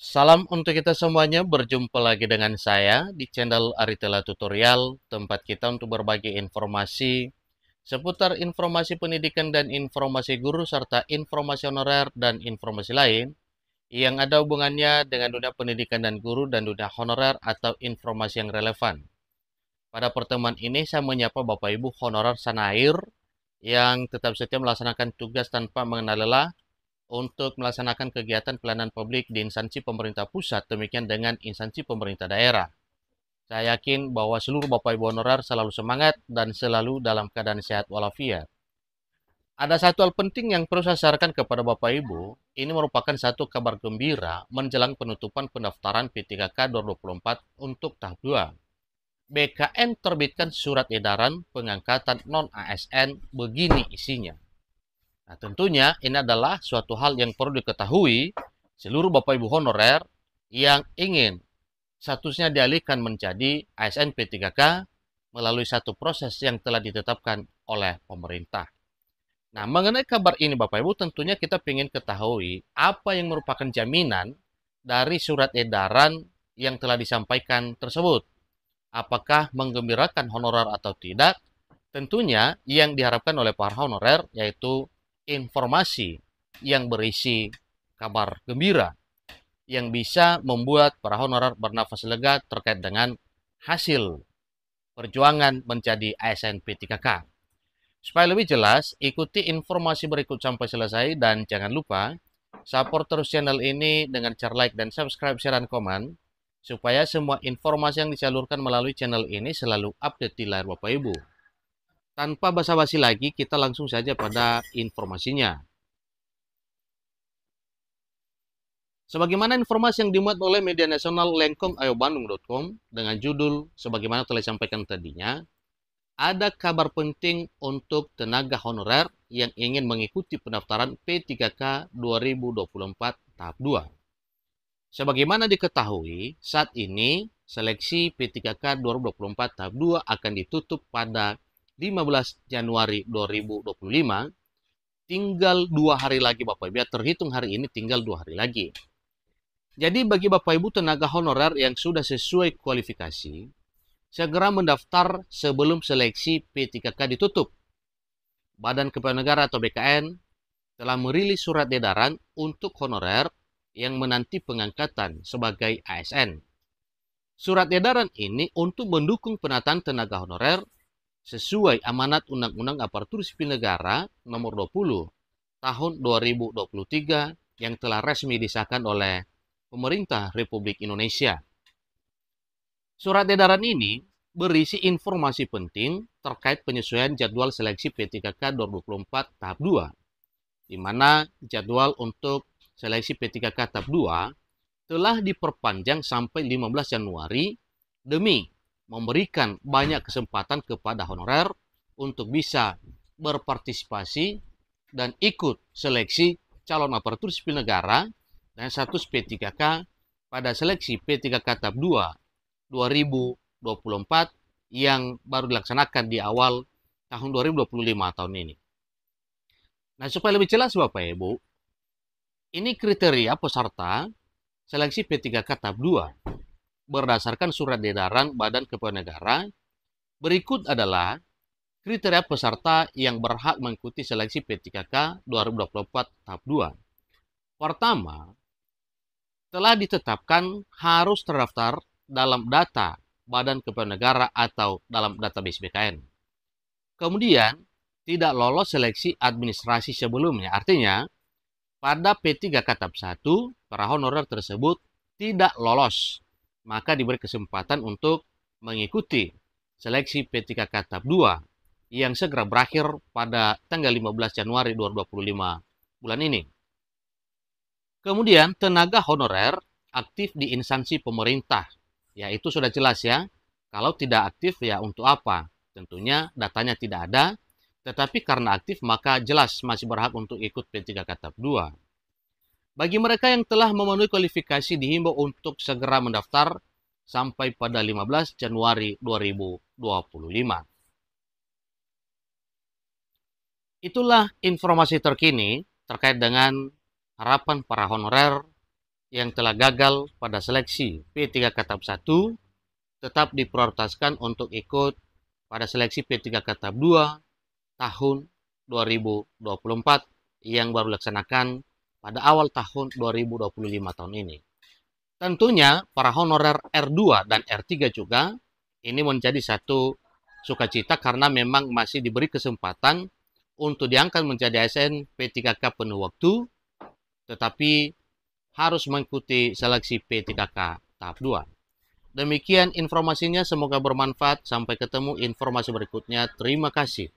Salam untuk kita semuanya, berjumpa lagi dengan saya di channel Aritela Tutorial, tempat kita untuk berbagi informasi seputar informasi pendidikan dan informasi guru, serta informasi honorer dan informasi lain yang ada hubungannya dengan dunia pendidikan dan guru dan dunia honorer atau informasi yang relevan. Pada pertemuan ini saya menyapa Bapak Ibu honorer Sanair yang tetap setia melaksanakan tugas tanpa mengenal lelah untuk melaksanakan kegiatan pelayanan publik di instansi pemerintah pusat, demikian dengan instansi pemerintah daerah. Saya yakin bahwa seluruh Bapak Ibu honorer selalu semangat dan selalu dalam keadaan sehat walafiat. Ada satu hal penting yang perlu saya sarankan kepada Bapak Ibu. Ini merupakan satu kabar gembira menjelang penutupan pendaftaran P3K 2024 untuk tahap 2. BKN terbitkan surat edaran pengangkatan non-ASN, begini isinya. Nah, tentunya ini adalah suatu hal yang perlu diketahui seluruh Bapak Ibu honorer yang ingin statusnya dialihkan menjadi ASN P3K melalui satu proses yang telah ditetapkan oleh pemerintah. Nah, mengenai kabar ini Bapak Ibu, tentunya kita ingin ketahui apa yang merupakan jaminan dari surat edaran yang telah disampaikan tersebut. Apakah menggembirakan honorer atau tidak? Tentunya yang diharapkan oleh para honorer yaitu informasi yang berisi kabar gembira yang bisa membuat para honorer bernafas lega terkait dengan hasil perjuangan menjadi ASN P3K. Supaya lebih jelas, ikuti informasi berikut sampai selesai dan jangan lupa support terus channel ini dengan cara like dan subscribe, share, dan komen supaya semua informasi yang disalurkan melalui channel ini selalu update di layar Bapak Ibu. Tanpa basa-basi lagi, kita langsung saja pada informasinya. Sebagaimana informasi yang dimuat oleh media nasional lengkong.ayo-bandung.com dengan judul sebagaimana telah disampaikan tadinya, ada kabar penting untuk tenaga honorer yang ingin mengikuti pendaftaran P3K 2024 tahap 2. Sebagaimana diketahui, saat ini seleksi P3K 2024 tahap 2 akan ditutup pada 15 Januari 2025. Tinggal 2 hari lagi Bapak Ibu, terhitung hari ini tinggal 2 hari lagi. Jadi bagi Bapak Ibu tenaga honorer yang sudah sesuai kualifikasi, segera mendaftar sebelum seleksi P3K ditutup. Badan Kepegawaian Negara atau BKN telah merilis surat edaran untuk honorer yang menanti pengangkatan sebagai ASN. Surat edaran ini untuk mendukung penataan tenaga honorer sesuai amanat Undang-Undang Aparatur Sipil Negara Nomor 20 Tahun 2023 yang telah resmi disahkan oleh Pemerintah Republik Indonesia. Surat edaran ini berisi informasi penting terkait penyesuaian jadwal seleksi P3K 2024 tahap 2, di mana jadwal untuk seleksi P3K tahap 2 telah diperpanjang sampai 15 Januari demi memberikan banyak kesempatan kepada honorer untuk bisa berpartisipasi dan ikut seleksi calon aparatur sipil negara dan status P3K pada seleksi P3K tahap 2 2024 yang baru dilaksanakan di awal tahun 2025 tahun ini. Nah, supaya lebih jelas Bapak Ibu, ini kriteria peserta seleksi P3K tahap 2 berdasarkan surat edaran Badan Kepegawaian Negara. Berikut adalah kriteria peserta yang berhak mengikuti seleksi P3K 2024 tahap 2. Pertama, telah ditetapkan harus terdaftar dalam data Badan Kepegawaian Negara atau dalam database BKN. Kemudian, tidak lolos seleksi administrasi sebelumnya. Artinya, pada P3K tahap 1, para honorer tersebut tidak lolos. Maka diberi kesempatan untuk mengikuti seleksi P3K tahap 2 yang segera berakhir pada tanggal 15 Januari 2025 bulan ini. Kemudian tenaga honorer aktif di instansi pemerintah. Ya, itu sudah jelas ya. Kalau tidak aktif ya untuk apa? Tentunya datanya tidak ada, tetapi karena aktif maka jelas masih berhak untuk ikut P3K tahap 2. Bagi mereka yang telah memenuhi kualifikasi dihimbau untuk segera mendaftar sampai pada 15 Januari 2025. Itulah informasi terkini terkait dengan harapan para honorer yang telah gagal pada seleksi P3K tahap 1 tetap diprioritaskan untuk ikut pada seleksi P3K tahap 2 tahun 2024 yang baru dilaksanakan pada awal tahun 2025 tahun ini. Tentunya para honorer R2 dan R3 juga ini menjadi satu sukacita karena memang masih diberi kesempatan untuk diangkat menjadi ASN P3K penuh waktu, tetapi harus mengikuti seleksi P3K tahap 2. Demikian informasinya, semoga bermanfaat. Sampai ketemu informasi berikutnya. Terima kasih.